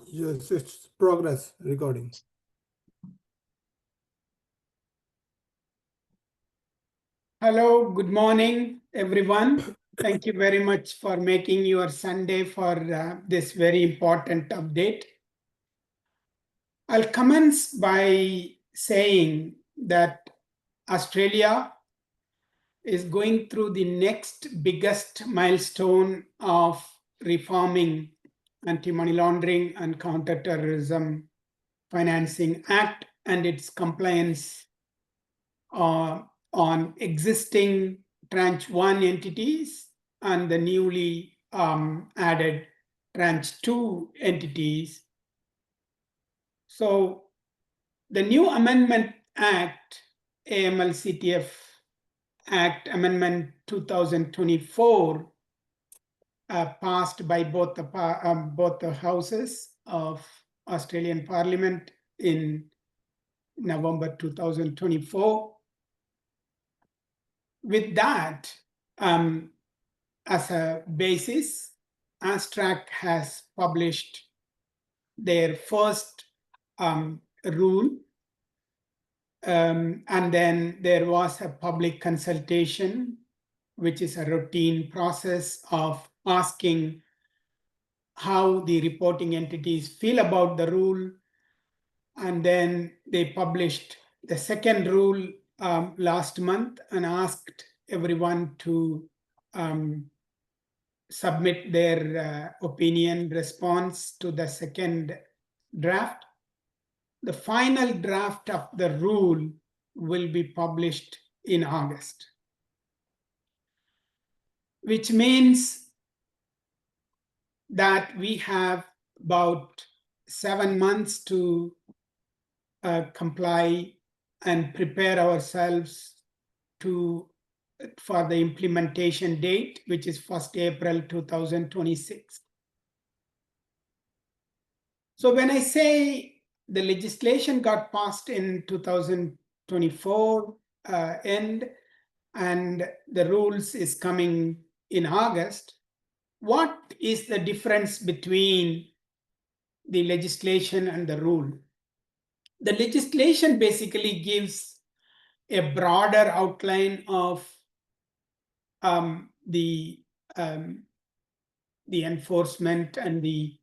Yes, it's progress recording. Hello, good morning, everyone. Thank you very much for making your Sunday for this very important update. I'll commence by saying that Australia is going through the next biggest milestone of reforming Anti-Money Laundering and Counter-Terrorism Financing Act and its compliance on existing tranche 1 entities and the newly added tranche 2 entities. So the new Amendment Act, AML CTF Act Amendment 2024, passed by both the houses of Australian Parliament in November 2024. With that as a basis, ASTRAC has published their first rule, and then there was a public consultation, which is a routine process of asking how the reporting entities feel about the rule. And then they published the second rule last month and asked everyone to submit their opinion response to the second draft. The final draft of the rule will be published in August, which means that we have about 7 months to comply and prepare ourselves for the implementation date, which is 1st April 2026. So when I say the legislation got passed in 2024 end and the rules is coming in August, what is the difference between the legislation and the rule? The legislation basically gives a broader outline of the enforcement and the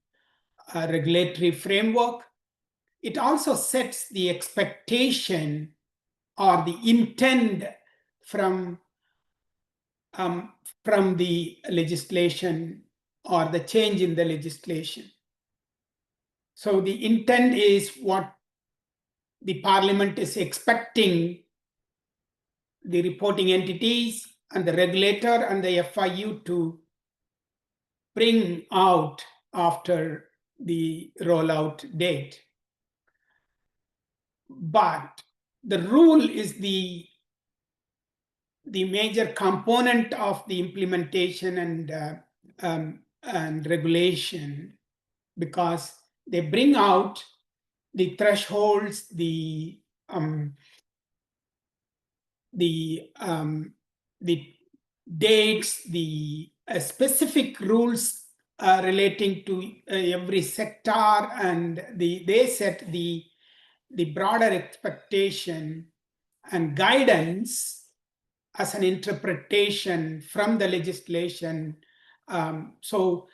regulatory framework. It also sets the expectation or the intent from the legislation or the change in the legislation. So the intent is what the Parliament is expecting the reporting entities and the regulator and the FIU to bring out after the rollout date. But the rule is the major component of the implementation and regulation, because they bring out the thresholds, the dates, the specific rules relating to every sector, and they set the broader expectation and guidance as an interpretation from the legislation. So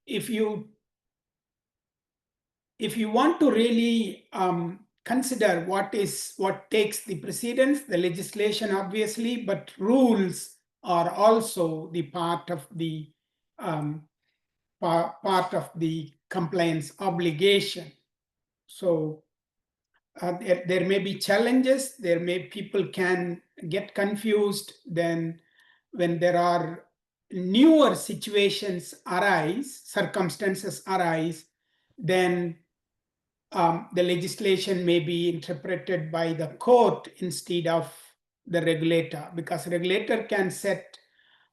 if you want to really consider what takes the precedence, the legislation obviously, but rules are also the part of the compliance obligation. So there may be challenges. People can get confused then when there are newer circumstances arise, then the legislation may be interpreted by the court instead of the regulator, because regulator can set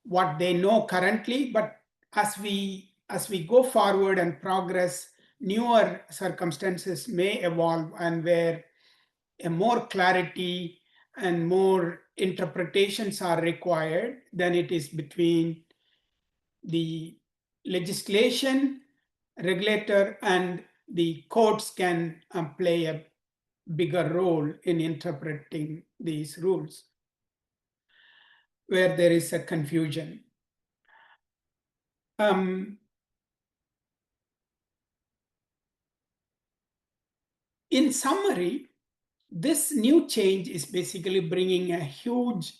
what they know currently, but as we go forward and progress, newer circumstances may evolve, and where a more clarity and more interpretations are required, then it is between the legislation, regulator, and the courts can play a bigger role in interpreting these rules where there is a confusion. In summary, this new change is basically bringing a huge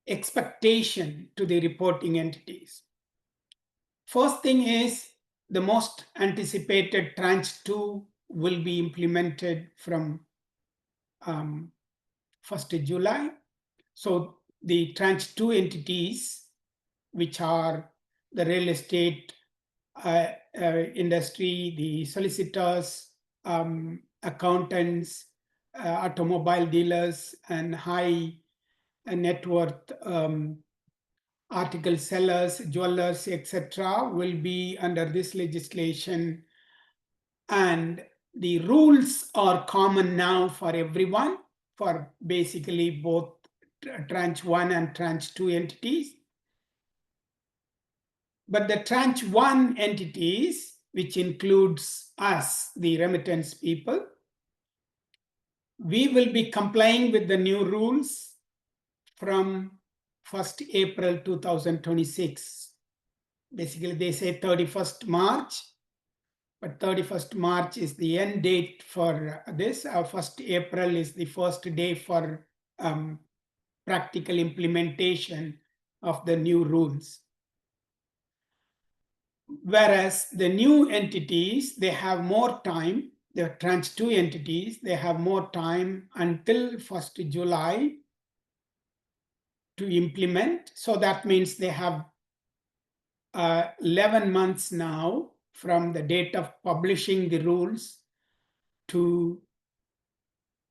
expectation to the reporting entities. First thing is the most anticipated tranche 2 will be implemented from 1st July. So the tranche 2 entities, which are the real estate industry, the solicitors, accountants, automobile dealers, and high net worth article sellers, jewelers, etc., will be under this legislation. And the rules are common now for everyone, for basically both tranche 1 and tranche 2 entities. But the tranche 1 entities, which includes us, the remittance people, we will be complying with the new rules from 1st April 2026. Basically, they say 31st March, but 31st March is the end date for this. 1st April is the first day for practical implementation of the new rules. Whereas the new entities, they have more time. The tranche 2 entities, they have more time until 1st July to implement. So that means they have 11 months now from the date of publishing the rules to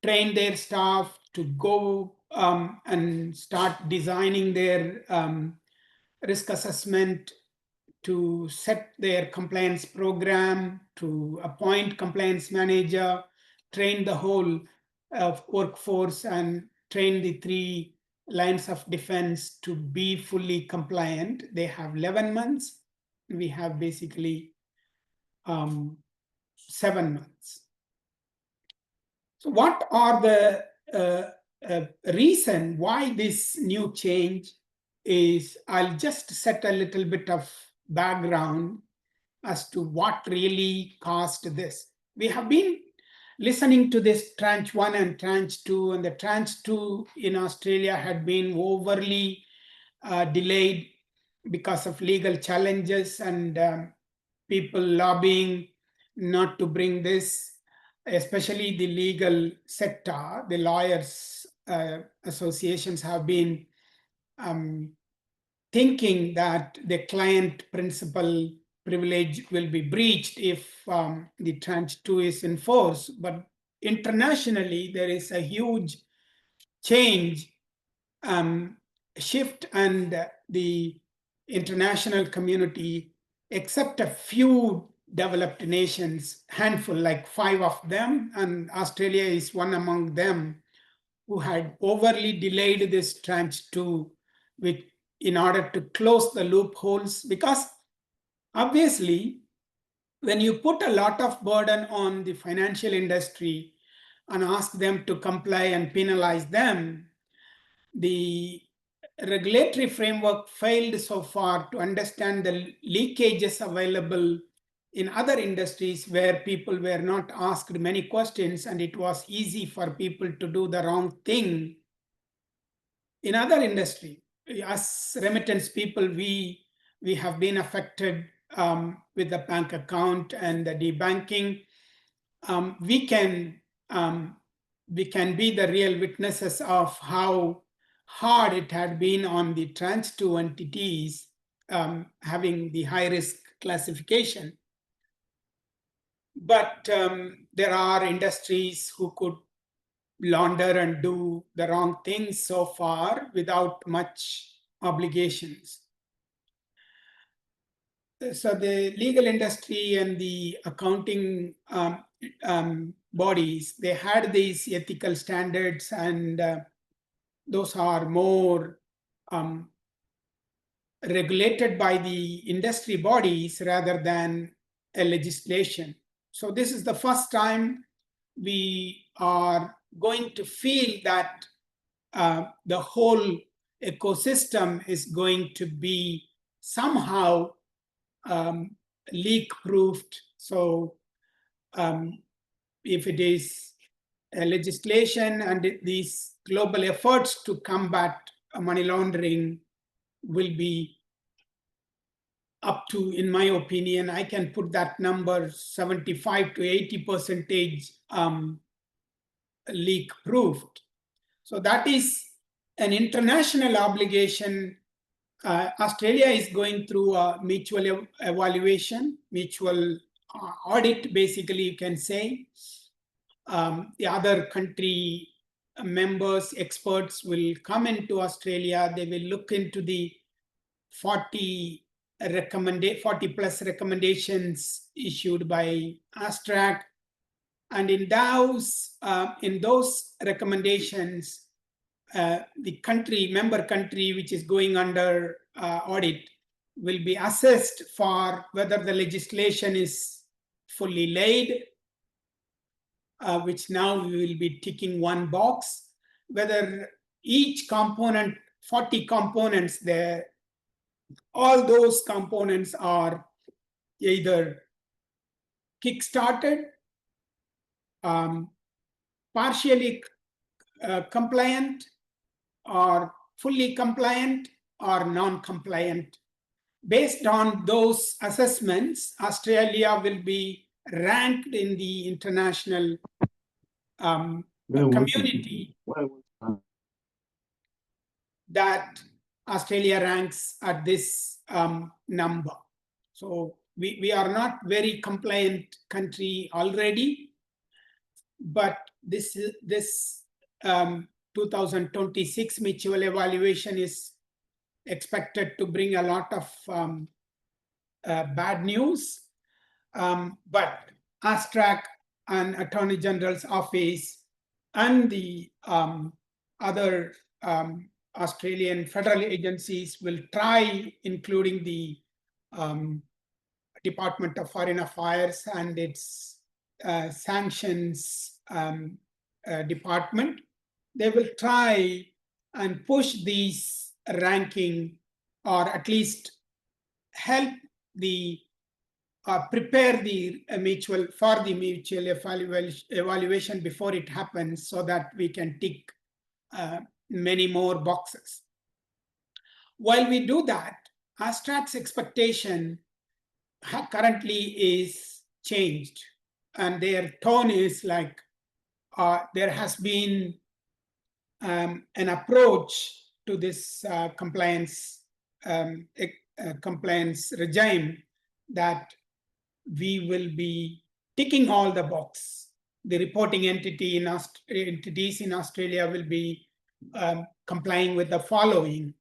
train their staff, to go and start designing their risk assessment, to set their compliance program, to appoint compliance manager, train the whole workforce, and train the 3 lines of defense to be fully compliant. They have 11 months. We have basically 7 months. So what are the reason why this new change is? I'll just set a little bit of background as to what really caused this. We have been listening to this tranche 1 and tranche 2, and the tranche 2 in Australia had been overly delayed because of legal challenges and people lobbying not to bring this, especially the legal sector. The lawyers associations have been thinking that the client principal privilege will be breached if the tranche 2 is enforced. But internationally, there is a huge change, shift, and the international community, except a few developed nations, handful, like 5 of them, and Australia is one among them, who had overly delayed this tranche 2 in order to close the loopholes. Because obviously, when you put a lot of burden on the financial industry and ask them to comply and penalize them, the regulatory framework failed so far to understand the leakages available in other industries where people were not asked many questions and it was easy for people to do the wrong thing. In other industry, as remittance people, we have been affected with the bank account and the debanking. We can be the real witnesses of how hard it had been on the tranche 2 entities having the high risk classification. But there are industries who could launder and do the wrong things so far without much obligations. So the legal industry and the accounting bodies, they had these ethical standards, and those are more regulated by the industry bodies rather than a legislation. So this is the first time we are going to feel that the whole ecosystem is going to be somehow leak proofed. So if it is a legislation and these global efforts to combat money laundering will be up to, in my opinion, I can put that number 75 to 80% leak proofed. So that is an international obligation. Australia is going through a mutual evaluation, mutual audit, basically, you can say. The other country members, experts will come into Australia. They will look into the 40 plus recommendations issued by ASTRAC. And in those recommendations, the member country which is going under audit will be assessed for whether the legislation is fully laid, which now we will be ticking one box, whether each component, 40 components there, all those components are either kick-started, partially compliant, or fully compliant, or non-compliant. Based on those assessments, Australia will be ranked in the international community that Australia ranks at this number. So we are not very compliant country already, but this 2026 mutual evaluation is expected to bring a lot of bad news. But ASTRAC and Attorney General's office and the other Australian federal agencies will try, including the Department of Foreign Affairs and its sanctions department, they will try and push these ranking, or at least help the prepare the mutual evaluation before it happens, so that we can tick many more boxes. While we do that, ASTRAC's expectation currently is changed, and their tone is like there has been an approach to this compliance regime that we will be ticking all the boxes. The reporting entities in Australia will be complying with the following.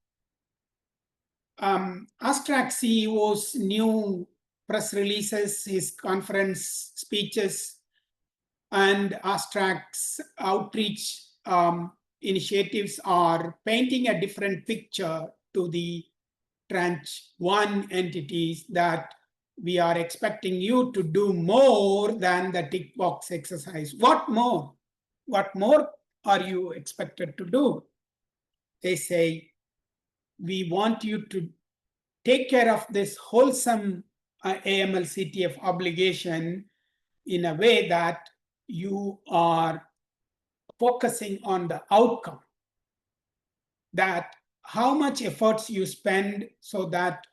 ASTRAC CEO's new press releases, his conference speeches, and ASTRAC's outreach initiatives are painting a different picture to the tranche 1 entities, that we are expecting you to do more than the tick box exercise. What more? What more are you expected to do? They say, we want you to take care of this wholesome AML CTF obligation in a way that you are focusing on the outcome, that how much efforts you spend so that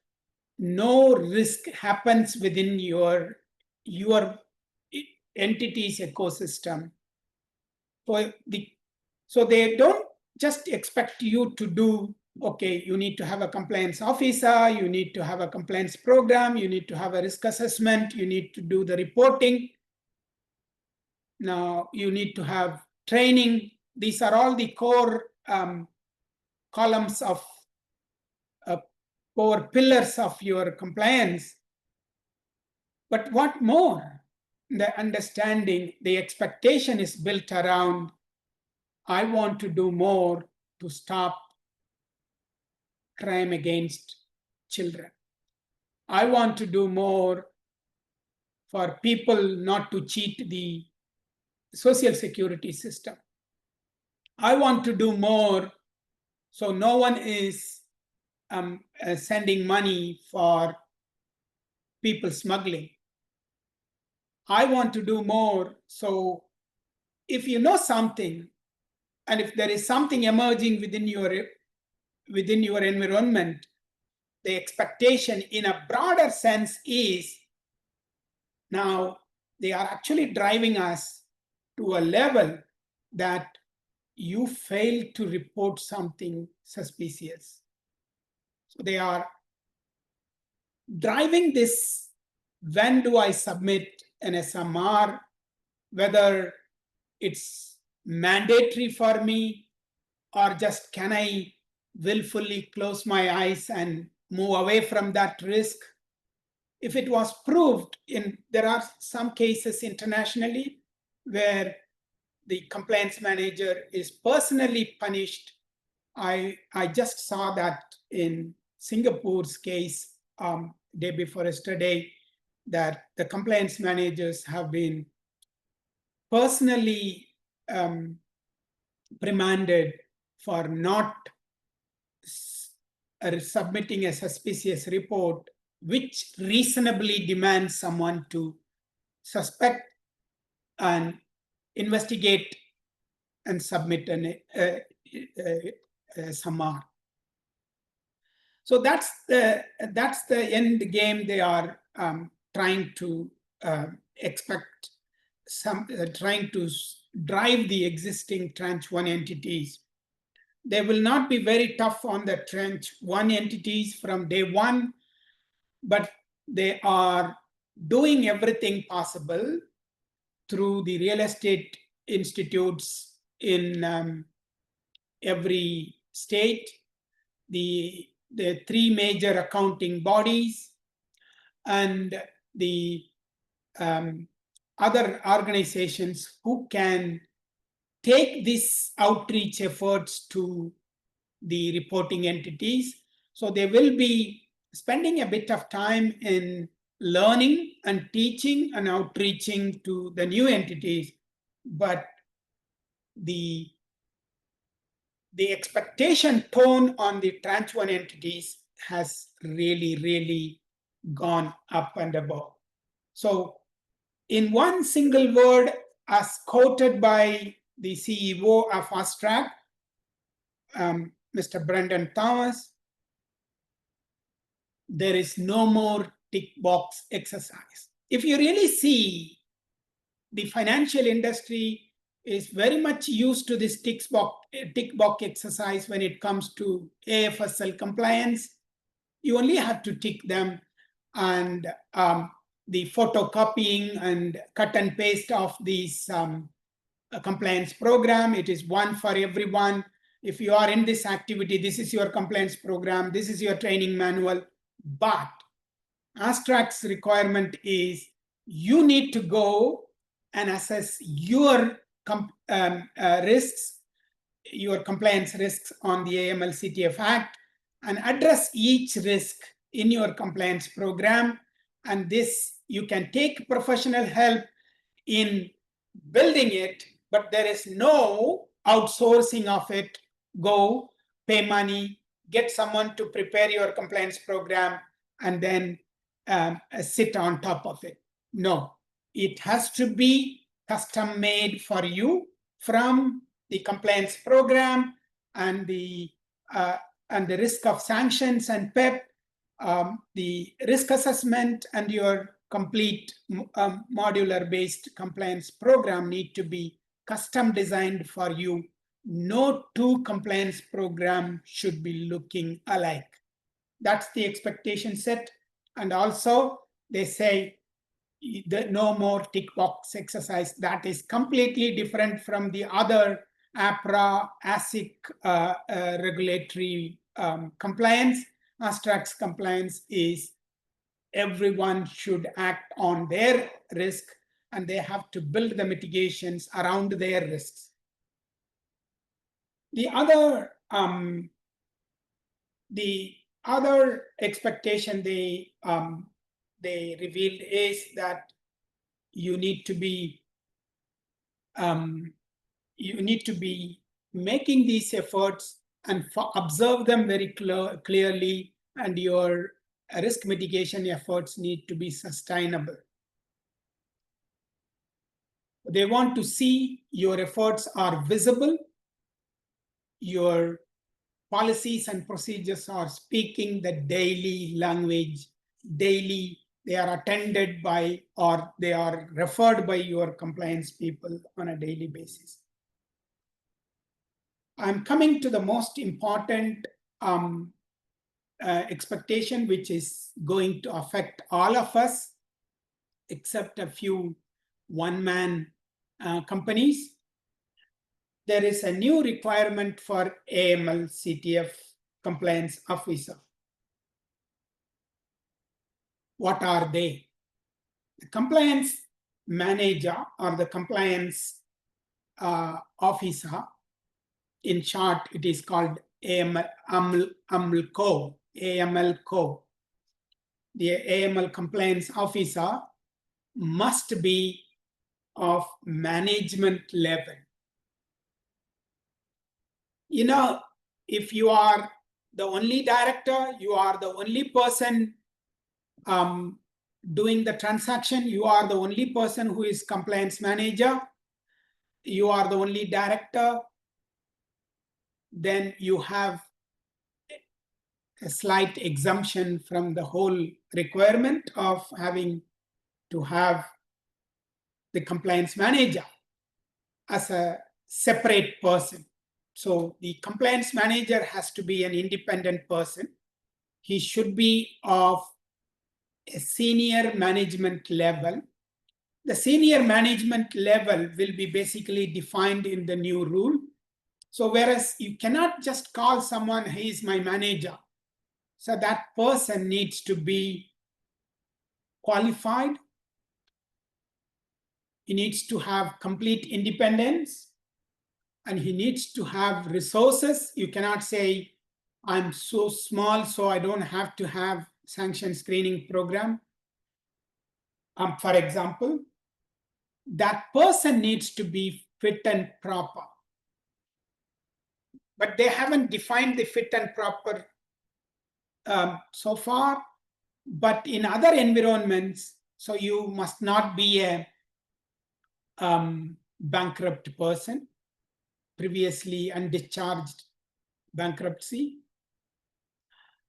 no risk happens within your entity's ecosystem. So they don't just expect you to do, okay, you need to have a compliance officer, you need to have a compliance program, you need to have a risk assessment, you need to do the reporting. Now you need to have training. These are all the core columns of core pillars of your compliance. But what more? The understanding, the expectation is built around, I want to do more to stop crime against children. I want to do more for people not to cheat the social security system. I want to do more so no one is sending money for people smuggling. I want to do more. So if you know something, and if there is something emerging within your environment, the expectation in a broader sense is now they are actually driving us to a level that you fail to report something suspicious. So they are driving this. When do I submit an SMR? Whether it's mandatory for me or just can I willfully close my eyes and move away from that risk? If it was proved there are some cases internationally where the compliance manager is personally punished. I just saw that in Singapore's case day before yesterday, that the compliance managers have been personally reprimanded for not submitting a suspicious report, which reasonably demands someone to suspect and investigate and submit an SMR. So that's the end game they are trying to expect, trying to drive the existing tranche 1 entities. They will not be very tough on the tranche 1 entities from day one, but they are doing everything possible through the real estate institutes in every state, the 3 major accounting bodies, and the other organizations who can take these outreach efforts to the reporting entities. So they will be spending a bit of time in learning and teaching and outreaching to the new entities, but the expectation tone on the tranche 1 entities has really gone up and above. So in one single word, as quoted by the CEO of ASTRAC, Mr. Brendan Thomas, there is no more tick box exercise. If you really see, the financial industry is very much used to this tick box exercise when it comes to AFSL compliance. You only have to tick them, and the photocopying and cut and paste of these compliance program, it is one for everyone. If you are in this activity, this is your compliance program, this is your training manual. But ASTRAC's requirement is you need to go and assess your risks, your compliance risks on the AML CTF Act, and address each risk in your compliance program. And this, you can take professional help in building it, but there is no outsourcing of it. Go, pay money, get someone to prepare your compliance program, and then sit on top of it. No, it has to be custom made for you from the compliance program and the risk of sanctions and PEP, the risk assessment, and your complete modular based compliance program need to be custom designed for you. No 2 compliance programs should be looking alike. That's the expectation set. And also they say no more tick box exercise. That is completely different from the other APRA, ASIC regulatory compliance. ASTRAC's compliance is everyone should act on their risk, and they have to build the mitigations around their risks. The other expectation they revealed is that you need to be making these efforts and observe them very clearly, and your risk mitigation efforts need to be sustainable. They want to see your efforts are visible, your policies and procedures are speaking the daily language, daily they are attended by or they are referred by your compliance people on a daily basis. I'm coming to the most important expectation, which is going to affect all of us, except a few one-man companies. There is a new requirement for AML CTF compliance officer. What are they? The compliance manager or the compliance officer, in short, it is called AML Co. The AML compliance officer must be of management level. You know, if you are the only director, you are the only person doing the transaction, you are the only person who is compliance manager, you are the only director, then you have a slight exemption from the whole requirement of having to have the compliance manager as a separate person. So the compliance manager has to be an independent person. He should be of a senior management level. The senior management level will be basically defined in the new rule. So whereas you cannot just call someone, he is my manager. So that person needs to be qualified. He needs to have complete independence, and he needs to have resources. You cannot say, I'm so small, so I don't have to have sanction screening program. For example, that person needs to be fit and proper. But they haven't defined the fit and proper so far. But in other environments, so you must not be a bankrupt person, previously undischarged bankruptcy.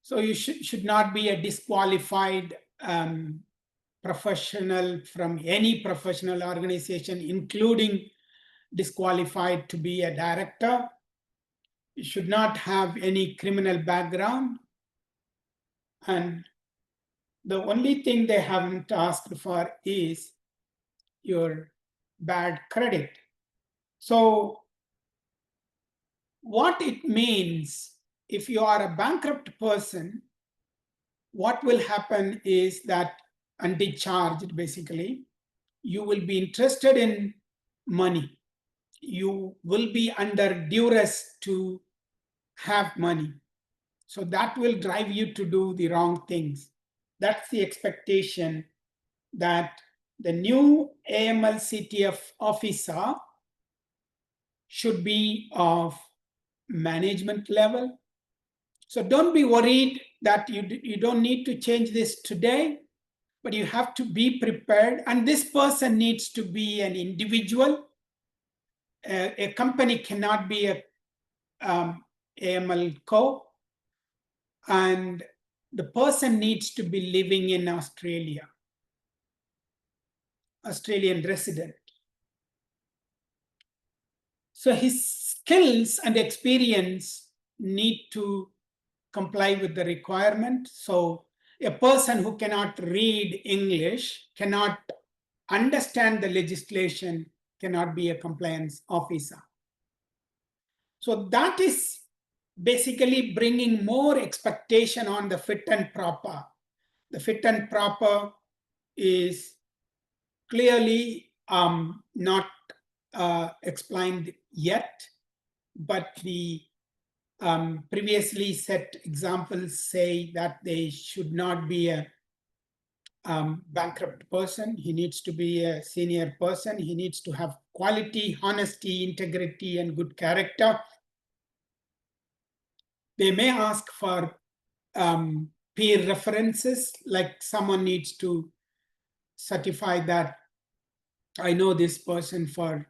So you should not be a disqualified professional from any professional organization, including disqualified to be a director. You should not have any criminal background. And the only thing they haven't asked for is your bad credit. So what it means, if you are a bankrupt person, what will happen is that undischarged, basically, you will be interested in money. You will be under duress to have money. So that will drive you to do the wrong things. That's the expectation, that the new AML CTF officer should be of management level. So don't be worried that you don't need to change this today, but you have to be prepared. And this person needs to be an individual. A company cannot be a AML Co. And the person needs to be living in Australia, Australian resident. So his skills and experience need to comply with the requirement. So a person who cannot read English, cannot understand the legislation, cannot be a compliance officer. So that is basically bringing more expectation on the fit and proper. The fit and proper is clearly not explained yet, but the previously set examples say that they should not be a bankrupt person. He needs to be a senior person. He needs to have quality, honesty, integrity, and good character. They may ask for peer references, like someone needs to certify that I know this person for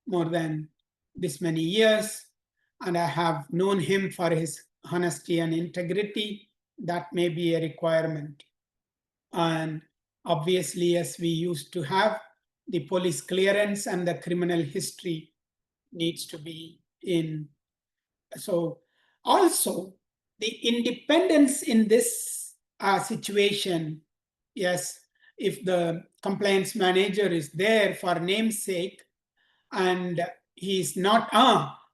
more than this many years, and I have known him for his honesty and integrity. That may be a requirement. And obviously, as we used to have, the police clearance and the criminal history needs to be in. So also the independence in this situation, yes, if the compliance manager is there for namesake and he's not,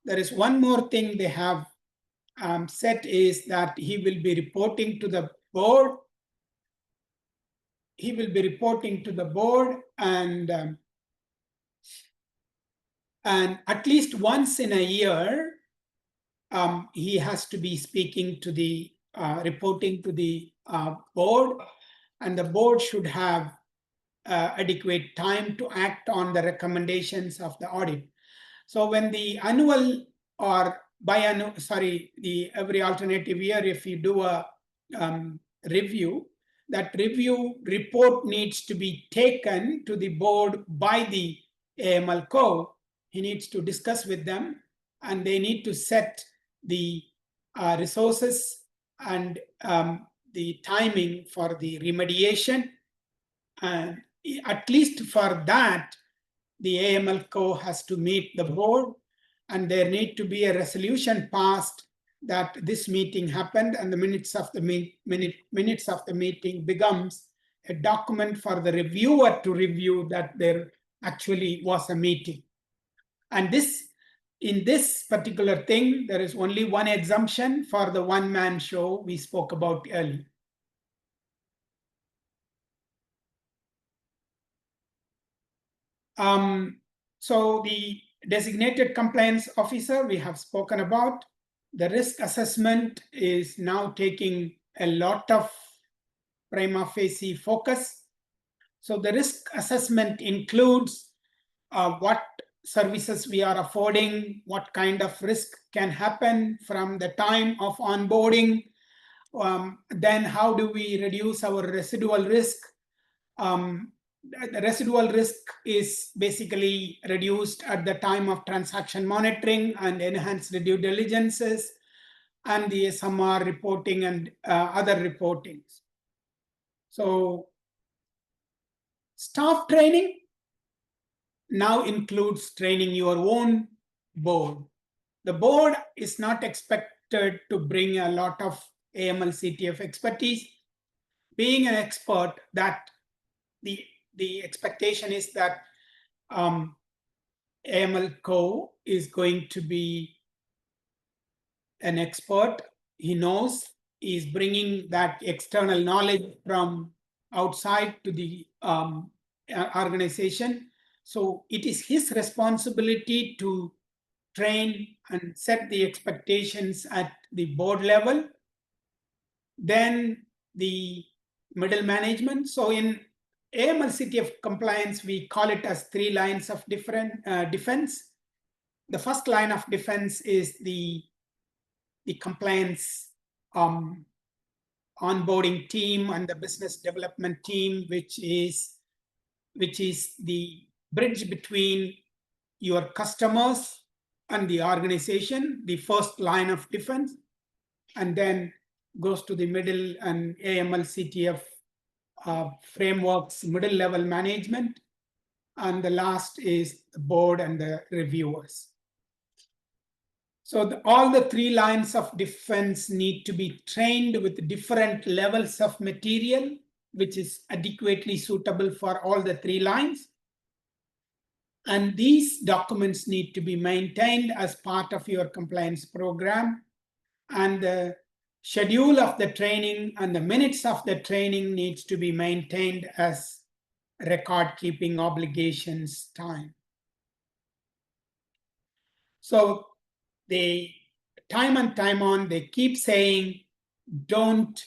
there is one more thing they have said is that he will be reporting to the board. He will be reporting to the board and at least once in a year, he has to be speaking to the, reporting to the board, and the board should have adequate time to act on the recommendations of the audit. So when the annual or biannual, sorry, the every alternative year, if you do a review, that review report needs to be taken to the board by the AML co. He needs to discuss with them, and they need to set the resources and the timing for the remediation. And at least for that, the AML co has to meet the board, and there need to be a resolution passed that this meeting happened, and the minutes of the meeting becomes a document for the reviewer to review that there actually was a meeting. And this, in this particular thing, there is only one exemption for the one-man show we spoke about earlier. So the designated compliance officer we have spoken about. The risk assessment is now taking a lot of prima facie focus. So the risk assessment includes what services we are affording, what kind of risk can happen from the time of onboarding, then how do we reduce our residual risk. The residual risk is basically reduced at the time of transaction monitoring and enhanced due diligences and the SMR reporting and other reportings. So staff training now includes training your own board. The board is not expected to bring a lot of AML CTF expertise. Being an expert, that the expectation is that AML co is going to be an expert. He knows, he's bringing that external knowledge from outside to the organization. So it is his responsibility to train and set the expectations at the board level. Then the middle management. So in AML CTF compliance, we call it as 3 lines of defense. The first line of defense is the compliance onboarding team and the business development team, which is the bridge between your customers and the organization, the first line of defense, and then goes to the middle and AML CTF frameworks, middle level management, and the last is the board and the reviewers. So all the 3 lines of defense need to be trained with different levels of material, which is adequately suitable for all the 3 lines. And these documents need to be maintained as part of your compliance program. And the schedule of the training and the minutes of the training needs to be maintained as record keeping obligations time. So they time and time on, they keep saying, don't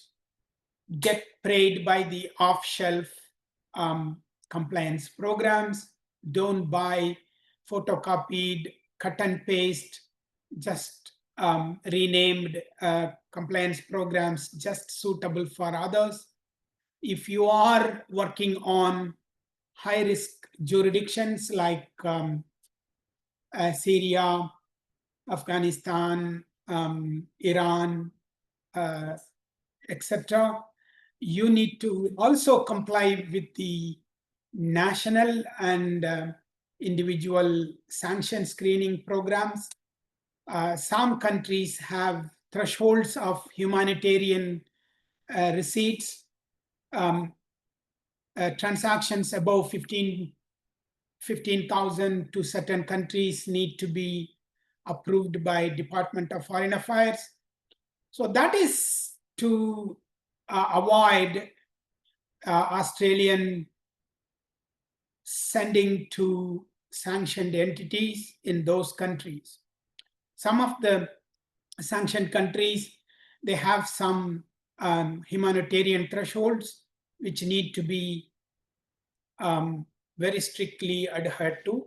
get preyed by the off-shelf compliance programs. Don't buy photocopied, cut and paste, just renamed compliance programs just suitable for others. If you are working on high-risk jurisdictions like Syria, Afghanistan, Iran, etc., you need to also comply with the national and individual sanction screening programs. Some countries have thresholds of humanitarian receipts. Transactions above 15,000 to certain countries need to be approved by Department of Foreign Affairs. So that is to avoid Australian sending to sanctioned entities in those countries. Some of the sanctioned countries, they have some humanitarian thresholds which need to be very strictly adhered to.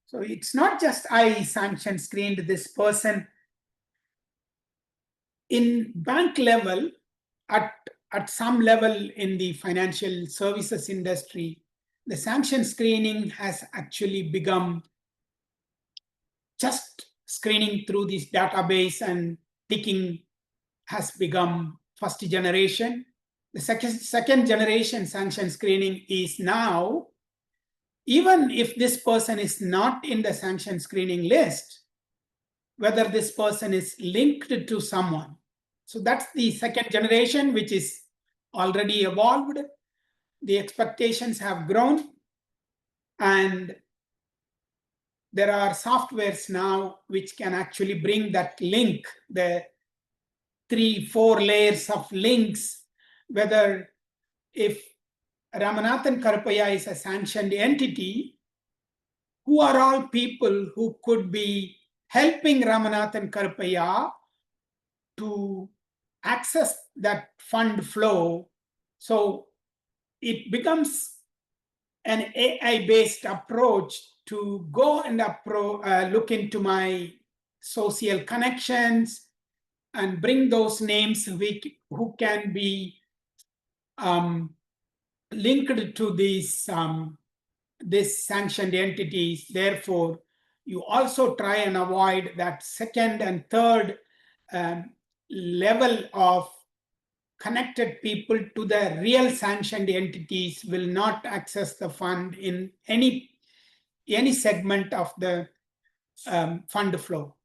So it's not just I sanction screened this person. In bank level, at some level in the financial services industry, the sanction screening has actually become just screening through this database and ticking has become first generation. The second generation sanction screening is now, even if this person is not in the sanction screening list, whether this person is linked to someone. So that's the second generation, which is already evolved. The expectations have grown, and there are softwares now which can actually bring that link, the 3-4 layers of links, whether if Ramanathan Karupaya is a sanctioned entity, who are all people who could be helping Ramanathan Karupaya to access that fund flow. So it becomes an AI-based approach to go and look into my social connections and bring those names who can be linked to these sanctioned entities. Therefore, you also try and avoid that second and third level of connected people to the real sanctioned entities will not access the fund in any segment of the fund flow.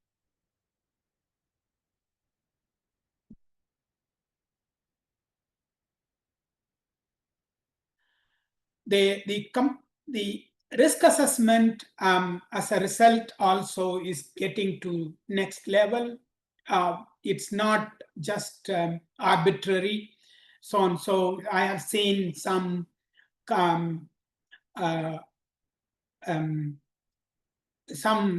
The risk assessment as a result also is getting to next level. It's not just arbitrary, so on. So I have seen some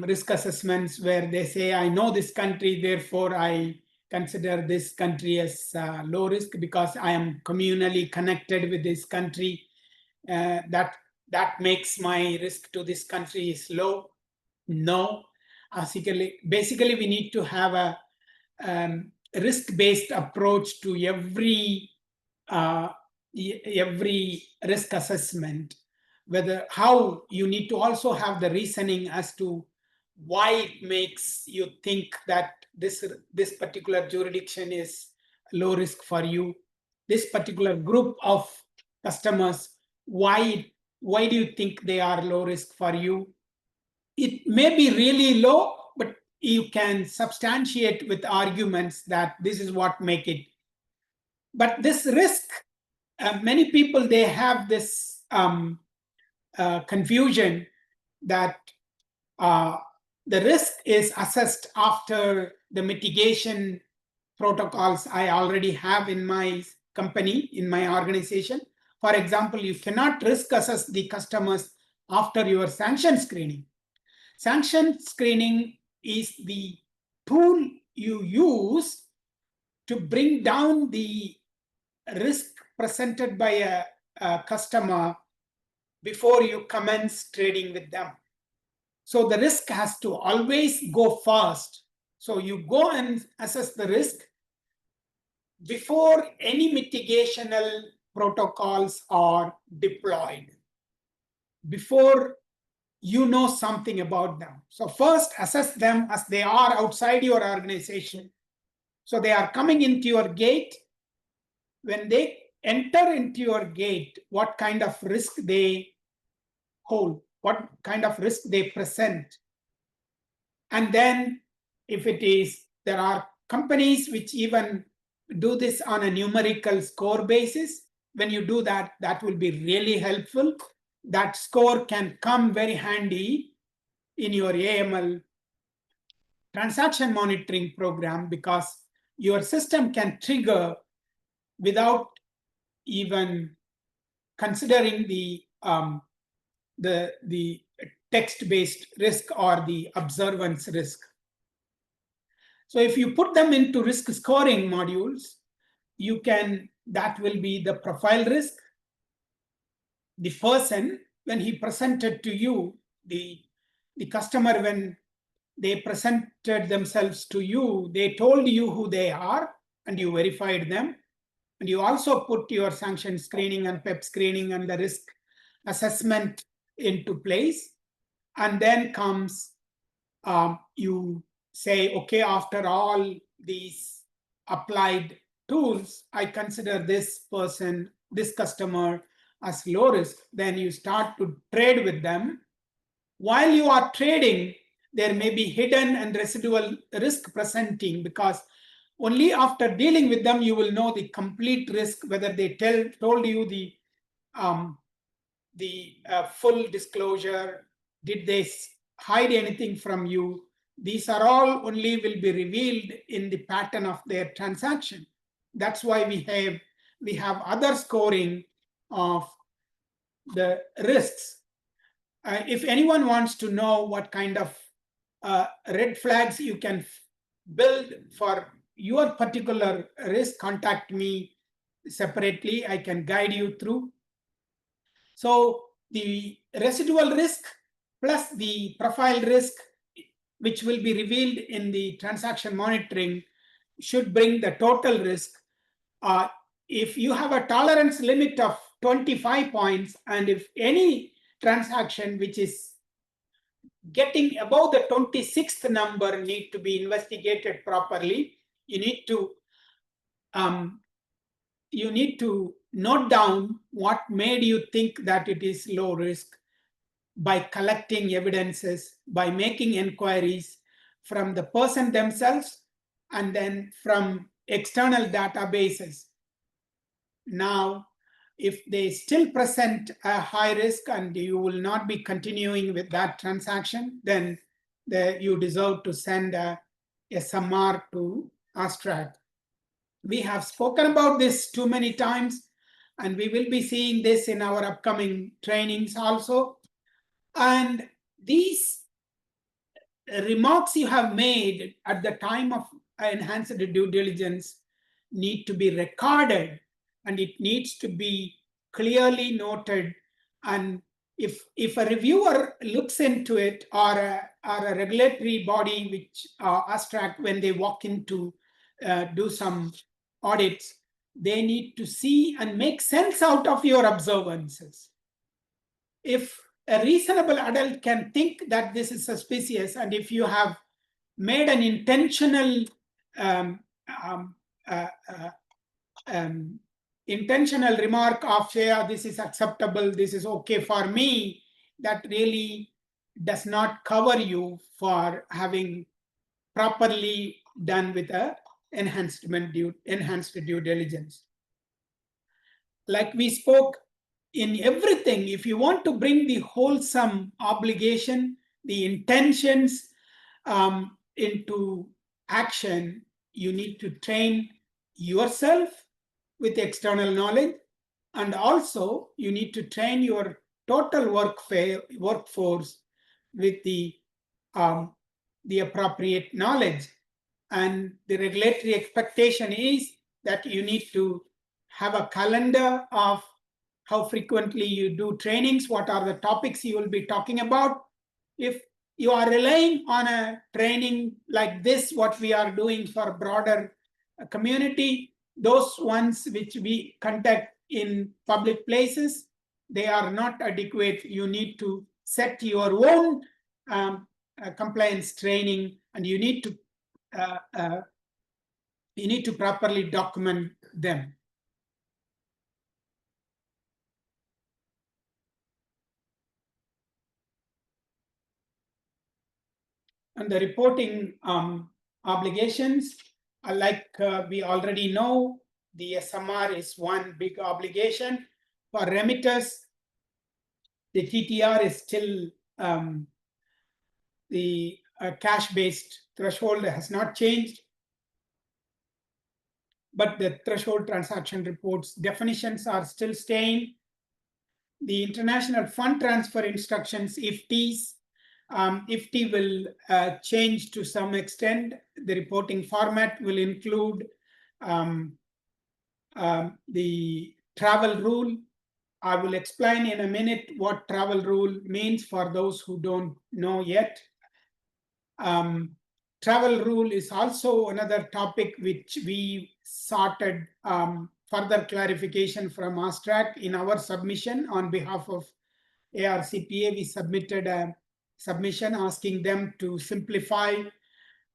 risk assessments where they say, I know this country, therefore I consider this country as low risk because I am communally connected with this country. That makes my risk to this country is low. No, basically we need to have a risk-based approach to every risk assessment. How you need to also have the reasoning as to why it makes you think that this particular jurisdiction is low risk for you. This particular group of customers, why do you think they are low risk for you? It may be really low, but you can substantiate with arguments that this is what make it. But this risk, many people, they have this confusion that the risk is assessed after the mitigation protocols I already have in my company, in my organization. For example, you cannot risk assess the customers after your sanction screening. Sanction screening is the tool you use to bring down the risk presented by a customer before you commence trading with them. So the risk has to always go first. So you go and assess the risk before any mitigational protocols are deployed, before you know something about them. So first assess them as they are outside your organization. So they are coming into your gate. When they enter into your gate, what kind of risk they hold, what kind of risk they present. And then if it is, there are companies which even do this on a numerical score basis. When you do that, that will be really helpful. That score can come very handy in your AML transaction monitoring program, because your system can trigger without even considering the text-based risk or the observance risk. So if you put them into risk scoring modules, you can, that will be the profile risk. The person, when he presented to you, the customer, when they presented themselves to you, they told you who they are and you verified them. And you also put your sanction screening and PEP screening and the risk assessment into place. And then comes, you say, okay, after all these applied tools, I consider this person, this customer as low risk. Then you start to trade with them. While you are trading, there may be hidden and residual risk presenting, because only after dealing with them you will know the complete risk, whether they told you the full disclosure, did they hide anything from you. These are all only will be revealed in the pattern of their transaction. That's why we have other scoring of the risks. If anyone wants to know what kind of red flags you can build for your particular risk, contact me separately. I can guide you through. So the residual risk plus the profile risk, which will be revealed in the transaction monitoring, should bring the total risk. If you have a tolerance limit of 25 points, and if any transaction which is getting above the 26th number need to be investigated properly, you need to note down what made you think that it is low risk by collecting evidences, by making inquiries from the person themselves, and then from external databases. Now, if they still present a high risk and you will not be continuing with that transaction, then you deserve to send a SMR to ASTRAC. We have spoken about this too many times, and we will be seeing this in our upcoming trainings also. And these remarks you have made at the time of enhanced due diligence need to be recorded, and it needs to be clearly noted. And if a reviewer looks into it, or a regulatory body, which ASTRAC, when they walk into do some audits, they need to see and make sense out of your observances. If a reasonable adult can think that this is suspicious, and if you have made an intentional intentional remark of, yeah, this is acceptable, this is okay for me, that really does not cover you for having properly done with a enhanced due diligence. Like we spoke, in everything, if you want to bring the wholesome obligation, the intentions into action, you need to train yourself with external knowledge, and also you need to train your total workforce with the appropriate knowledge. And the regulatory expectation is that you need to have a calendar of how frequently you do trainings, what are the topics you will be talking about. If you are relying on a training like this, what we are doing for broader community, those ones which we conduct in public places, they are not adequate. You need to set your own compliance training, and you need to properly document them. And the reporting obligations, like we already know, the SMR is one big obligation. For remitters, the TTR is still the cash-based threshold has not changed, but the threshold transaction reports definitions are still staying. The international fund transfer instructions, IFTs, IFT will change to some extent. The reporting format will include the travel rule. I will explain in a minute what travel rule means for those who don't know yet. Travel rule is also another topic which we sorted further clarification from ASTRAC in our submission on behalf of ARCPA. We submitted a submission asking them to simplify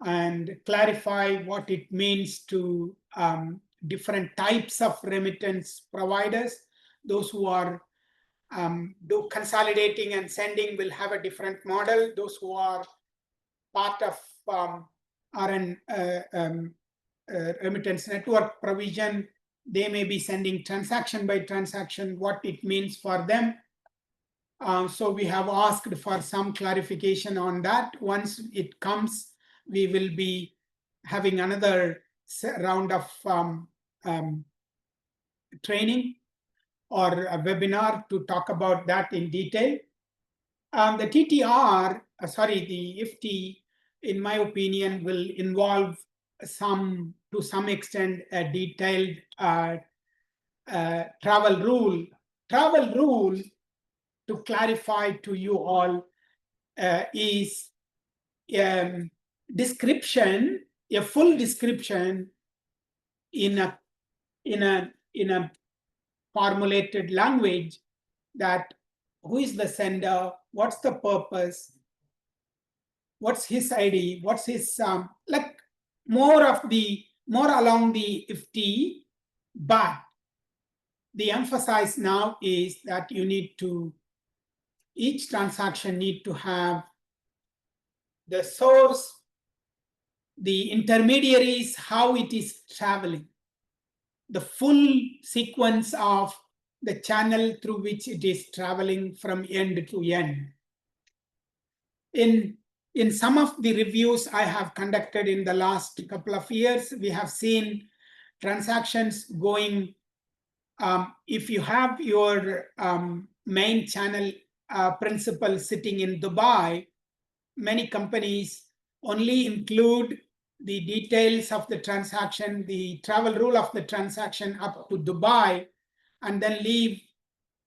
and clarify what it means to different types of remittance providers. Those who are do consolidating and sending will have a different model. Those who are part of remittance network provision, they may be sending transaction by transaction, what it means for them. So we have asked for some clarification on that. Once it comes, we will be having another round of training or a webinar to talk about that in detail. The TTR, the IFT, in my opinion, will involve to some extent, a detailed travel rule. Travel rule, to clarify to you all, is description, a full description in a formulated language, that who is the sender, what's the purpose, what's his ID, what's his like more along the IFT, but the emphasis now is that each transaction need to have the source, the intermediaries, how it is traveling, the full sequence of the channel through which it is traveling from end to end. In some of the reviews I have conducted in the last couple of years, we have seen transactions going, if you have your main channel principal sitting in Dubai, many companies only include the details of the transaction, the travel rule of the transaction up to Dubai, and then leave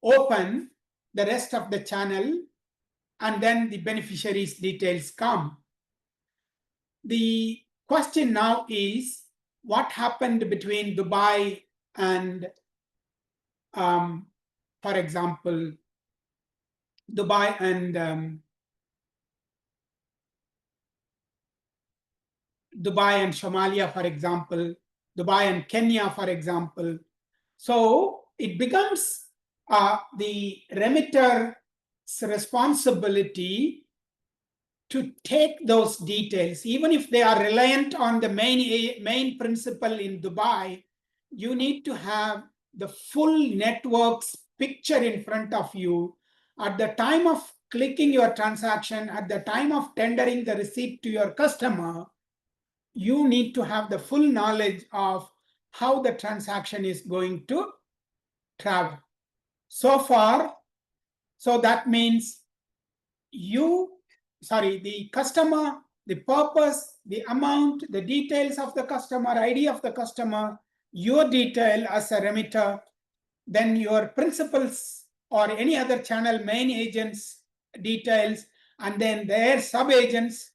open the rest of the channel, and then the beneficiaries' details come. The question now is, what happened between Dubai and, for example, Dubai and Somalia, for example, Dubai and Kenya, for example. So it becomes the remitter's responsibility to take those details, even if they are reliant on the main principal in Dubai. You need to have the full network's picture in front of you at the time of clicking your transaction, at the time of tendering the receipt to your customer. You need to have the full knowledge of how the transaction is going to travel. So that means the customer, the purpose, the amount, the details of the customer, ID of the customer, your detail as a remitter, then your principals or any other channel main agents details, and then their sub-agents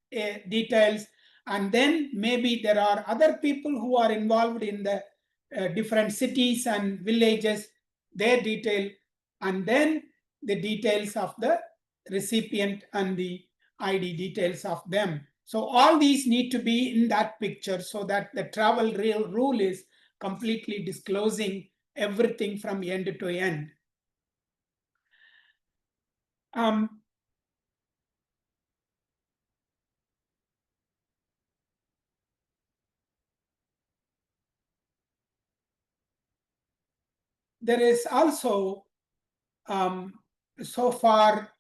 details, and then maybe there are other people who are involved in the different cities and villages, their detail, and then the details of the recipient and the ID details of them. So all these need to be in that picture so that the travel rule is completely disclosing everything from end to end. There is also so far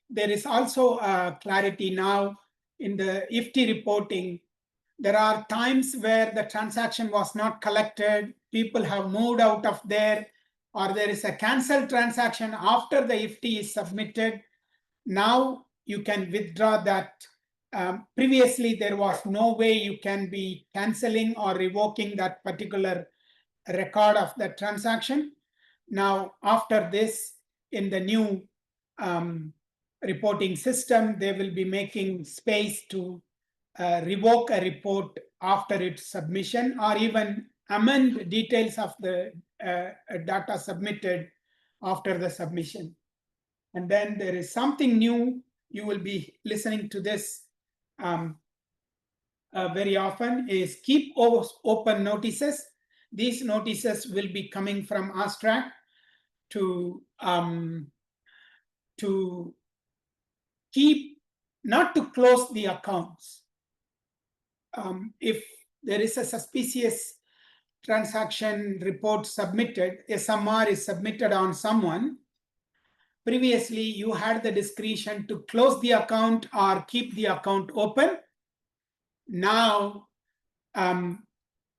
there is also clarity now in the IFT reporting. There are times where the transaction was not collected, people have moved out of there, or there is a cancelled transaction after the IFT is submitted. Now you can withdraw that. Previously, there was no way you can be cancelling or revoking that particular record of the transaction. Now, after this, in the new reporting system, they will be making space to revoke a report after its submission, or even amend details of the data submitted after the submission. And then there is something new. You will be listening to this very often, is keep open notices. These notices will be coming from ASTRAC to keep, not to close the accounts. If there is a suspicious transaction report submitted, SMR is submitted on someone, previously you had the discretion to close the account or keep the account open. Now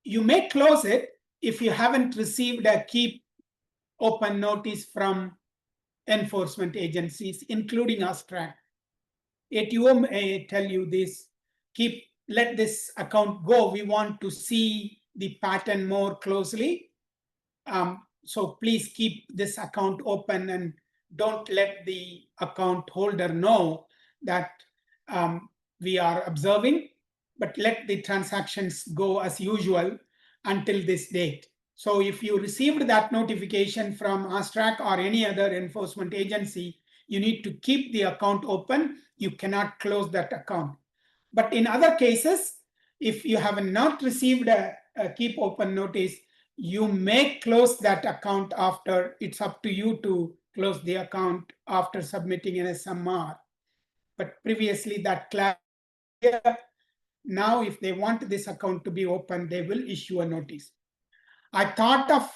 you may close it if you haven't received a keep open notice from enforcement agencies, including ASTRAC. ATO may tell you this, let this account go. We want to see the pattern more closely. So please keep this account open and don't let the account holder know that we are observing, but let the transactions go as usual until this date. So if you received that notification from ASTRAC or any other enforcement agency, you need to keep the account open. You cannot close that account. But in other cases, if you have not received a keep open notice, you may close that account after. It's up to you to close the account after submitting an SMR. But previously that class, now if they want this account to be open, they will issue a notice. I thought of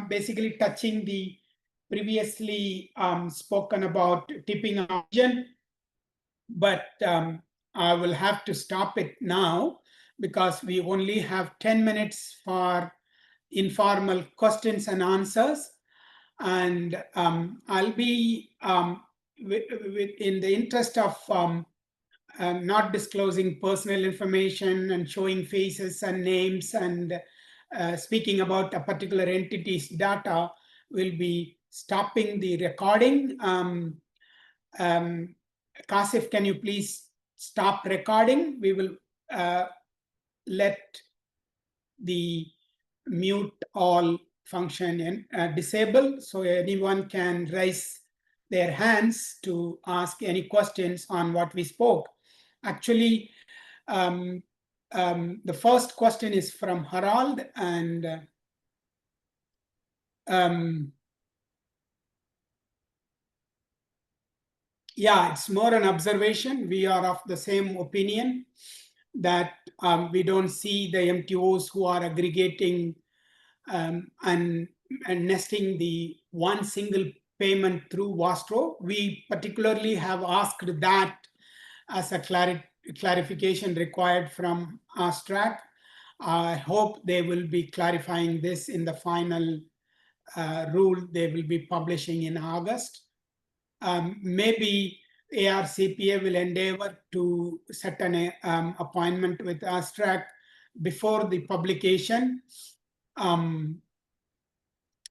basically touching the previously spoken about tipping option, but I will have to stop it now because we only have 10 minutes for informal questions and answers. And I'll be, in the interest of not disclosing personal information and showing faces and names and speaking about a particular entity's data, will be stopping the recording. Kasif, can you please stop recording? We will let the mute all function disable, so anyone can raise their hands to ask any questions on what we spoke. Actually, the first question is from Harald, and yeah, it's more an observation. We are of the same opinion that we don't see the MTOs who are aggregating and nesting the one single payment through Vostro. We particularly have asked that as a clarification required from ASTRAC. I hope they will be clarifying this in the final rule they will be publishing in August. Maybe ARCPA will endeavor to set an appointment with ASTRAC before the publication.